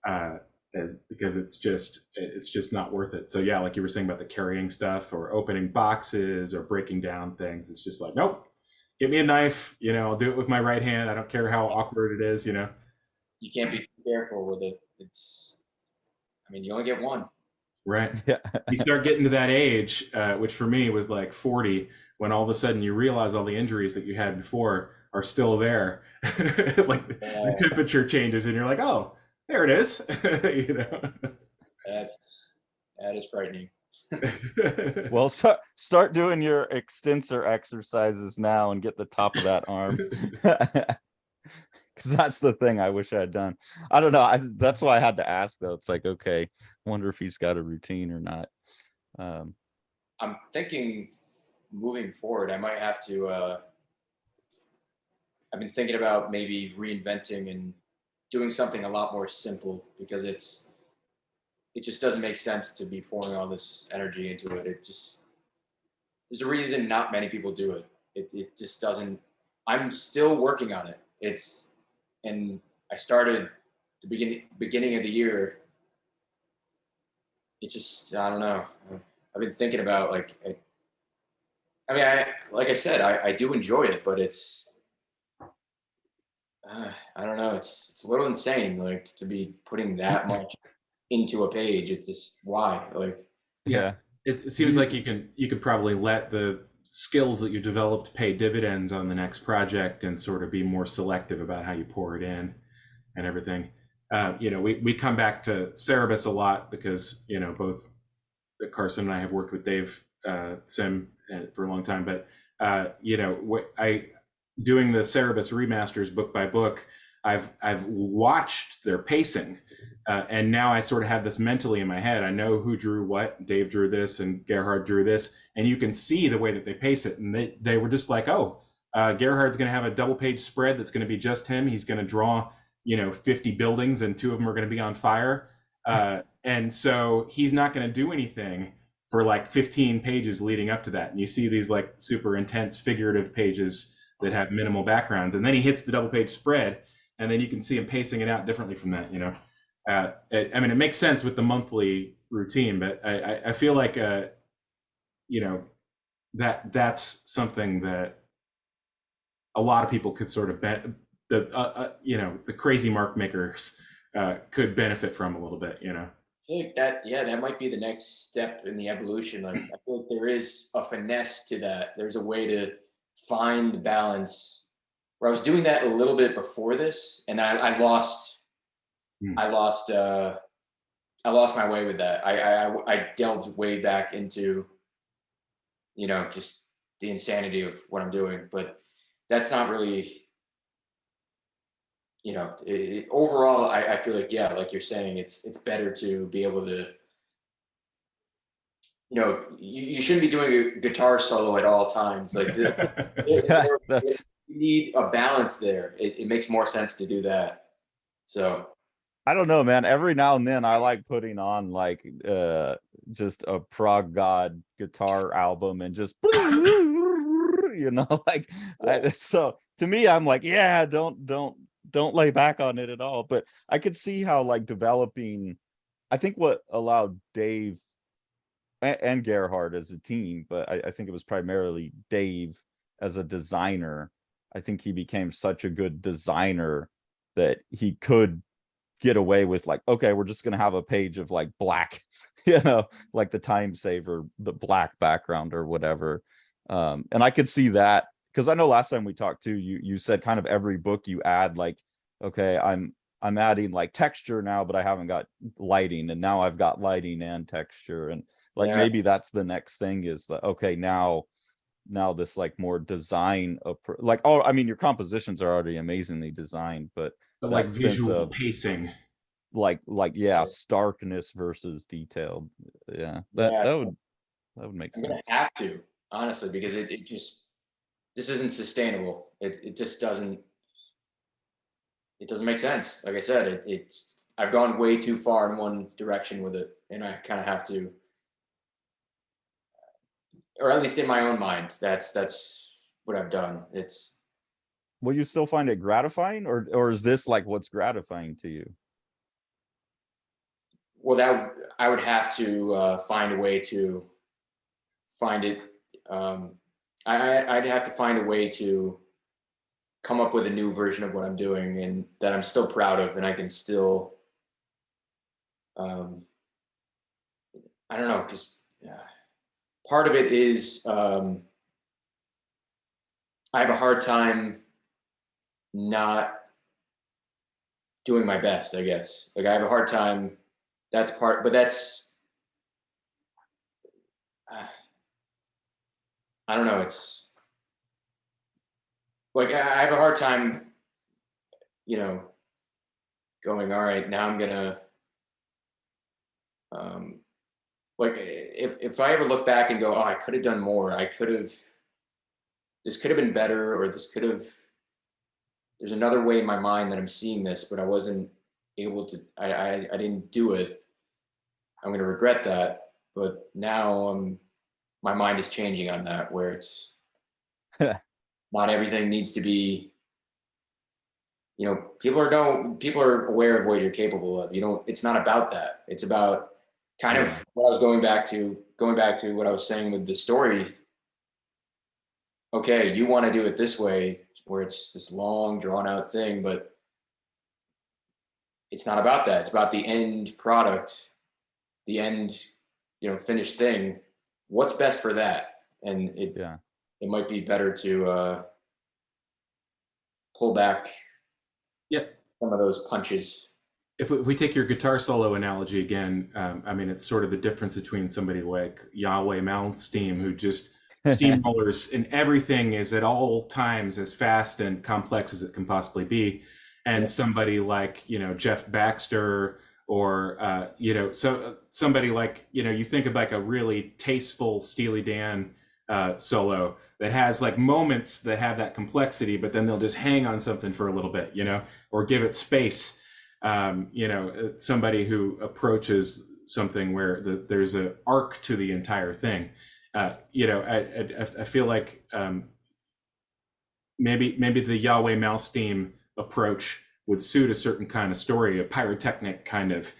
A: because it's just not worth it. So yeah, like you were saying about the carrying stuff or opening boxes or breaking down things, it's just like, nope, get me a knife. I'll do it with my right hand. I don't care how awkward it is.
C: You can't be too careful with it. I mean, you only get one.
A: Right.
B: Yeah.
A: You start getting to that age, which for me was like 40, when all of a sudden you realize all the injuries that you had before are still there. Like the temperature changes, and you're like, oh, there it is.
C: That is frightening.
B: Well, start doing your extensor exercises now and get the top of that arm. Because that's the thing I wish I had done. I don't know. That's why I had to ask, though. It's like, okay, I wonder if he's got a routine or not.
C: I'm thinking moving forward, I might have to. I've been thinking about maybe reinventing and doing something a lot more simple, because it just doesn't make sense to be pouring all this energy into it. There's a reason not many people do it. It just doesn't. I'm still working on it. And I started the beginning of the year. I don't know. I've been thinking about like, like I said, I do enjoy it, but I don't know. It's a little insane, like, to be putting that much into a page. It's just, why? Like,
A: Yeah. It seems like you can probably let the skills that you developed pay dividends on the next project, and sort of be more selective about how you pour it in and everything. We come back to Cerebus a lot because, both Carson and I have worked with Dave Sim for a long time, but I doing the Cerebus remasters book by book, I've watched their pacing, and now I sort of have this mentally in my head. I know who drew what. Dave drew this, and Gerhard drew this, and you can see the way that they pace it. And they were just like, oh, Gerhard's going to have a double page spread that's going to be just him. He's going to draw 50 buildings, and 2 of them are going to be on fire. And so he's not going to do anything for like 15 pages leading up to that. And you see these like super intense figurative pages that have minimal backgrounds. And then he hits the double page spread, and then you can see him pacing it out differently from that, I mean, it makes sense with the monthly routine, but I feel like, that's something that a lot of people could sort of the crazy mark makers could benefit from a little bit.
C: I feel like that might be the next step in the evolution. Like, I feel like there is a finesse to that. There's a way to find the balance. Where I was doing that a little bit before this, and I lost my way with that. I delved way back into, just the insanity of what I'm doing. But that's not really, overall, I feel like, yeah, like you're saying, it's better to be able to, you shouldn't be doing a guitar solo at all times. Like,
B: That's
C: you need a balance there. It makes more sense to do that. So
B: I don't know, man. Every now and then I like putting on like just a prog god guitar album and just like so to me I'm like, yeah, don't lay back on it at all. But I could see how like developing, I think what allowed Dave and Gerhard as a team, but I think it was primarily Dave as a designer. I think he became such a good designer that he could get away with like, okay, we're just going to have a page of like black, like the time saver, the black background or whatever. And I could see that because I know last time we talked too, you said kind of every book you add like, okay, I'm adding like texture now, but I haven't got lighting, and now I've got lighting and texture, and like maybe that's the next thing is that, okay, now this like more design like, oh, I mean your compositions are already amazingly designed, but
A: like
B: that
A: visual
B: sense of
A: pacing,
B: like yeah, starkness versus detailed, that would make
C: I'm
B: sense.
C: gonna have to, honestly, because it just, this isn't sustainable. It just doesn't make sense. Like I said, it's I've gone way too far in one direction with it, and I kind of have to, or at least in my own mind, that's what I've done. It's,
B: Will you still find it gratifying, or is this like what's gratifying to you?
C: well, that I would have to find a way to find it. I'd have to find a way to come up with a new version of what I'm doing, and that I'm still proud of, and I can still, I don't know, just part of it is I have a hard time not doing my best, I guess. Like, I have a hard time. That's part, but that's, I don't know. It's like, I have a hard time, going, all right, now I'm gonna, like, if I ever look back and go, oh, I could have done more. This could have been better, or there's another way in my mind that I'm seeing this, but I wasn't able to, I didn't do it. I'm going to regret that. But now my mind is changing on that, where it's not everything needs to be, people are aware of what you're capable of. It's not about that. It's about kind of what I was going back to what I was saying with the story. Okay, you want to do it this way, where it's this long, drawn out thing, but it's not about that. It's about the end product, the end, finished thing. What's best for that? And it might be better to pull back some of those punches.
A: If we take your guitar solo analogy again, I mean, it's sort of the difference between somebody like Yahweh Malmsteen, who just steamrollers and everything is at all times as fast and complex as it can possibly be. and somebody like, Jeff Baxter, or so somebody like, you think of like a really tasteful Steely Dan solo that has like moments that have that complexity, but then they'll just hang on something for a little bit, or give it space. Somebody who approaches something where there's an arc to the entire thing. I feel like maybe the Yahweh Mouse theme approach would suit a certain kind of story, a pyrotechnic kind of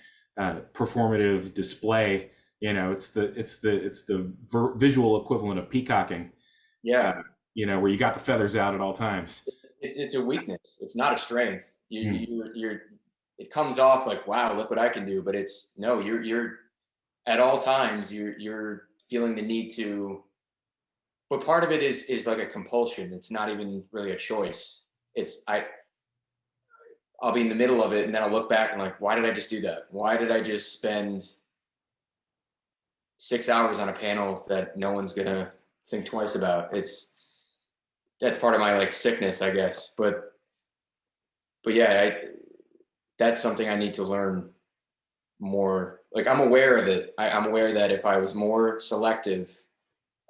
A: performative display. It's the visual equivalent of peacocking.
C: Yeah.
A: Where you got the feathers out at all times.
C: It's a weakness. It's not a strength. It comes off like, wow, look what I can do. But you're at all times, you're feeling the need to, but part of it is like a compulsion. It's not even really a choice. I'll be in the middle of it, and then I'll look back and like, why did I just do that? Why did I just spend 6 hours on a panel that no one's gonna think twice about? That's part of my like sickness, I guess. But yeah, that's something I need to learn more. Like, I'm aware of it. I'm aware that if I was more selective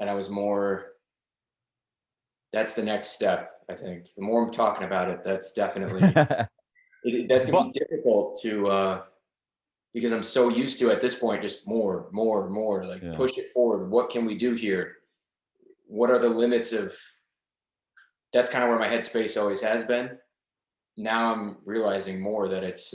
C: and I was more, that's the next step. I think the more I'm talking about it, that's definitely that's gonna be difficult to because I'm so used to at this point just more, like push it forward. What can we do here? What are the limits of? That's kind of where my headspace always has been. Now I'm realizing more that it's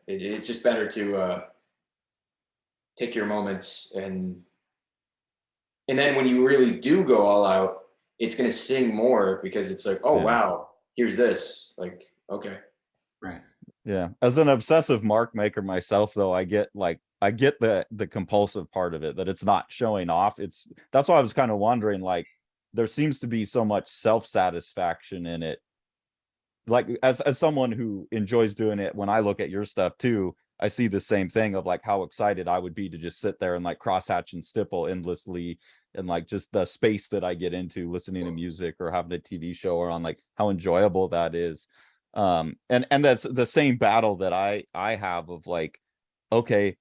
C: it's just better to take your moments, and then when you really do go all out, it's going to sing more, because it's like, oh wow, here's this, like, okay.
A: Right.
B: Yeah. As an obsessive mark maker myself, though, I get the compulsive part of it, that it's not showing off. That's why I was kind of wondering, like, there seems to be so much self-satisfaction in it. Like, as someone who enjoys doing it, when I look at your stuff too, I see the same thing of like how excited I would be to just sit there and like crosshatch and stipple endlessly, and like just the space that I get into listening to music or having a TV show, or on like how enjoyable that is. And that's the same battle that I have of like, okay,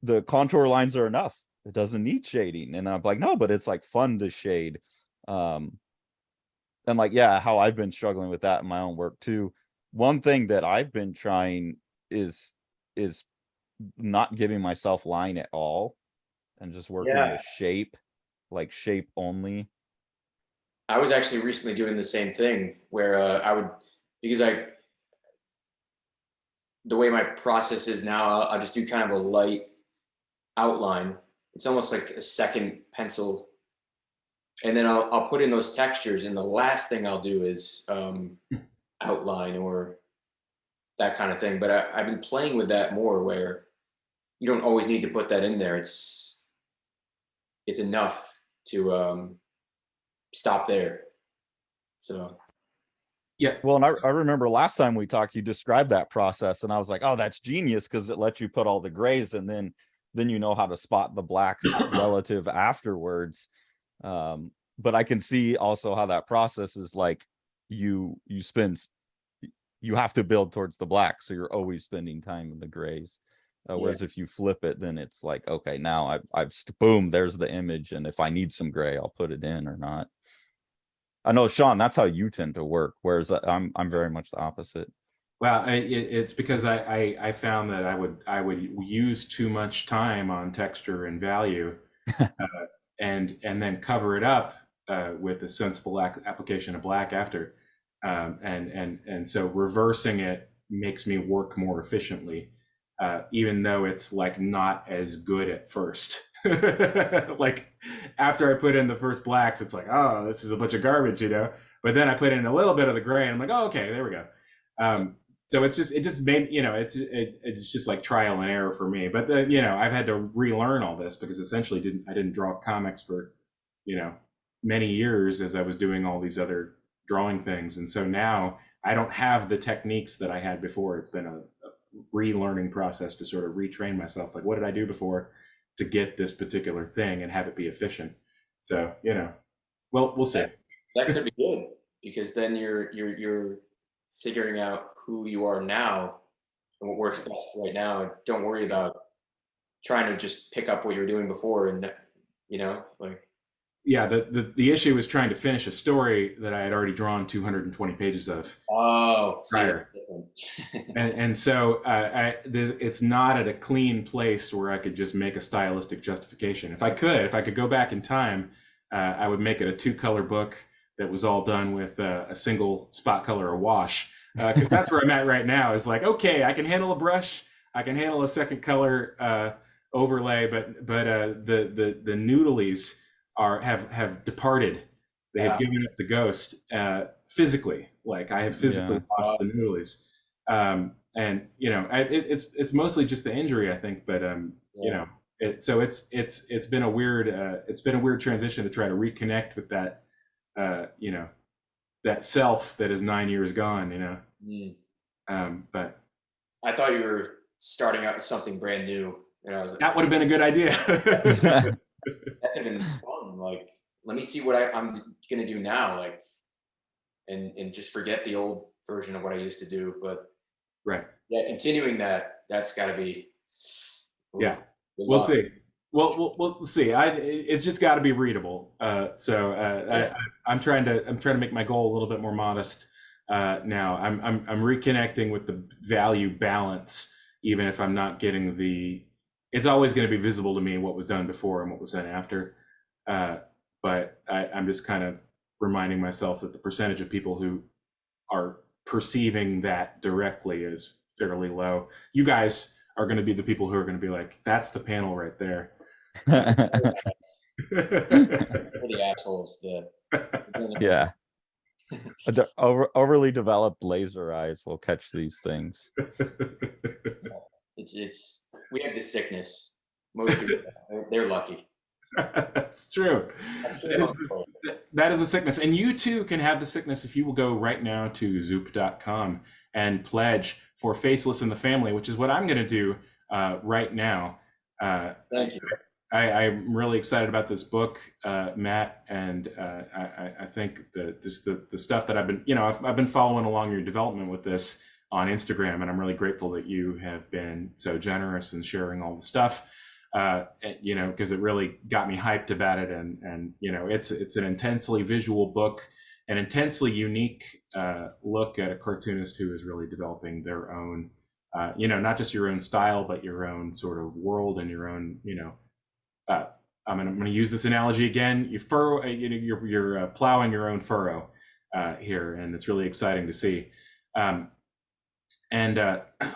B: the contour lines are enough, it doesn't need shading. And I'm like, no, but it's like fun to shade. And like, yeah, how I've been struggling with that in my own work too. One thing that I've been trying is not giving myself line at all, and just working with shape, like shape only.
C: I was actually recently doing the same thing, where I would, because the way my process is now, I'll just do kind of a light outline. It's almost like a second pencil, and then I'll put in those textures, and the last thing I'll do is outline or that kind of thing. But I've been playing with that more, where you don't always need to put that in there. It's enough to stop there. So
A: yeah.
B: Well, and I remember last time we talked, you described that process, and I was like, oh, that's genius, because it lets you put all the grays, and then you know how to spot the blacks relative afterwards. But I can see also how that process is like, you have to build towards the black, so you're always spending time in the grays. Whereas if you flip it, then it's like, okay, now boom, there's the image, and if I need some gray, I'll put it in or not. I know, Sean, that's how you tend to work, whereas I'm very much the opposite.
A: Well, it's because I found that I would use too much time on texture and value, and then cover it up with a sensible application of black after, and so reversing it makes me work more efficiently, even though it's like not as good at first. Like, after I put in the first blacks, it's like, oh, this is a bunch of garbage, but then I put in a little bit of the gray, and I'm like, oh, okay, there we go. So it just made, it's just like trial and error for me. But I've had to relearn all this, because essentially I didn't draw comics for many years, as I was doing all these other drawing things, and so now I don't have the techniques that I had before. It's been a relearning process to sort of retrain myself. Like, what did I do before? to get this particular thing and have it be efficient. So, you know, well, we'll see.
C: That could be good, because then you're figuring out who you are now and what works best right now, and don't worry about trying to just pick up what you're doing before, and you know, like.
A: Yeah, the issue was trying to finish a story that I had already drawn 220 pages of
C: Oh,
A: prior. And so it's not at a clean place where I could just make a stylistic justification. If I could go back in time, I would make it a 2-color book that was all done with a single spot color or wash. Because that's where I'm at right now, is like, okay, I can handle a brush, I can handle a second color overlay, but the noodlies have departed. They have given up the ghost physically. Like, I have physically lost the noodlies. And you know, it's mostly just the injury, I think. But you know, it's been a weird transition to try to reconnect with that you know, that self that is 9 years gone. You know, but
C: I thought you were starting out with something brand new, and I was like,
A: that would have been a good idea.
C: that could have been fun. Like, let me see what I'm gonna do now, like, and just forget the old version of what I used to do. But
A: right,
C: yeah, continuing that's got to be.
A: Yeah, we'll see. We'll see. It's just got to be readable. I'm trying to make my goal a little bit more modest now. I'm reconnecting with the value balance, even if I'm not getting the. It's always going to be visible to me what was done before and what was done after. But I'm just kind of reminding myself that the percentage of people who are perceiving that directly is fairly low. You guys are going to be the people who are going to be like, that's the panel right there.
C: The assholes.
B: Yeah. The overly developed laser eyes will catch these things.
C: It's we have this sickness. Most people, they're lucky.
A: That's true. That is the sickness. And you too can have the sickness if you will go right now to zoop.com and pledge for Faceless in the Family, which is what I'm going to do right now.
C: Thank you.
A: I'm really excited about this book, Matt, and I think the stuff that I've been, you know, I've been following along your development with this on Instagram, and I'm really grateful that you have been so generous in sharing all the stuff. You know, because it really got me hyped about it, and you know, it's an intensely visual book, an intensely unique look at a cartoonist who is really developing their own, you know, not just your own style, but your own sort of world and your own, you know. I'm going to use this analogy again. You furrow, you know, you're plowing your own furrow here, and it's really exciting to see. And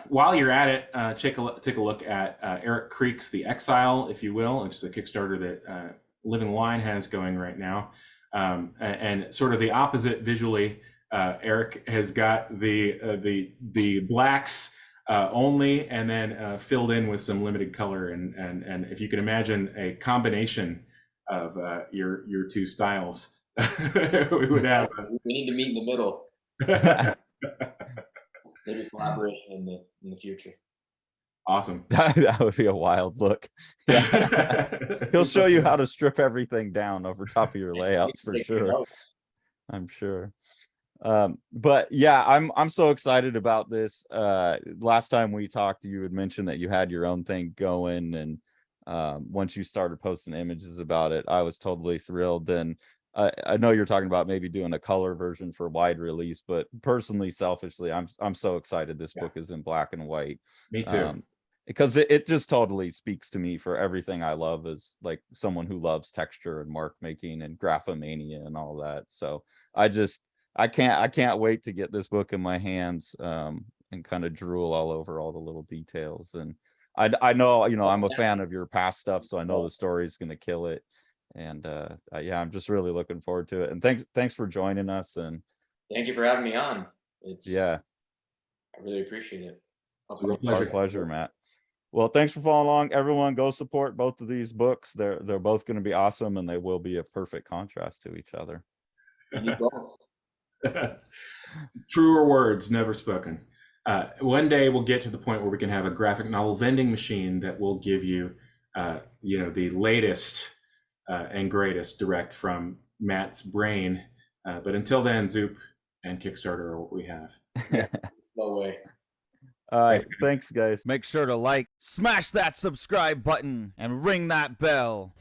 A: while you're at it, take a look at Eric Creek's The Exile, if you will, which is a Kickstarter that Living Line has going right now. And sort of the opposite visually, Eric has got the blacks only, and then filled in with some limited color. And if you can imagine a combination of your two styles, we would have.
C: We need to meet in the middle. Maybe collaboration in the future.
A: Awesome.
B: That would be a wild look. Yeah. He'll show you how to strip everything down over top of your layouts for sure. I'm sure. But yeah, I'm so excited about this. Last time we talked, you had mentioned that you had your own thing going, and once you started posting images about it, I was totally thrilled. And I know you're talking about maybe doing a color version for wide release, but personally, selfishly, I'm so excited this book is in black and white.
A: Me too.
B: Because it just totally speaks to me for everything I love as like someone who loves texture and mark making and graphomania and all that. So I can't wait to get this book in my hands and kind of drool all over all the little details. And I know, you know, I'm a fan of your past stuff, so I know the story is going to kill it. And yeah, I'm just really looking forward to it. And thanks for joining us. And
C: thank you for having me on.
B: I
C: really appreciate it.
A: It's a real pleasure.
B: Our pleasure, Matt. Well, thanks for following along. Everyone, go support both of these books. They're both going to be awesome, and they will be a perfect contrast to each other.
C: You both.
A: Truer words never spoken. One day we'll get to the point where we can have a graphic novel vending machine that will give you the latest and greatest direct from Matt's brain. But until then, Zoop and Kickstarter are what we have.
C: No way.
B: All right, thanks guys.
D: Make sure to like, smash that subscribe button, and ring that bell.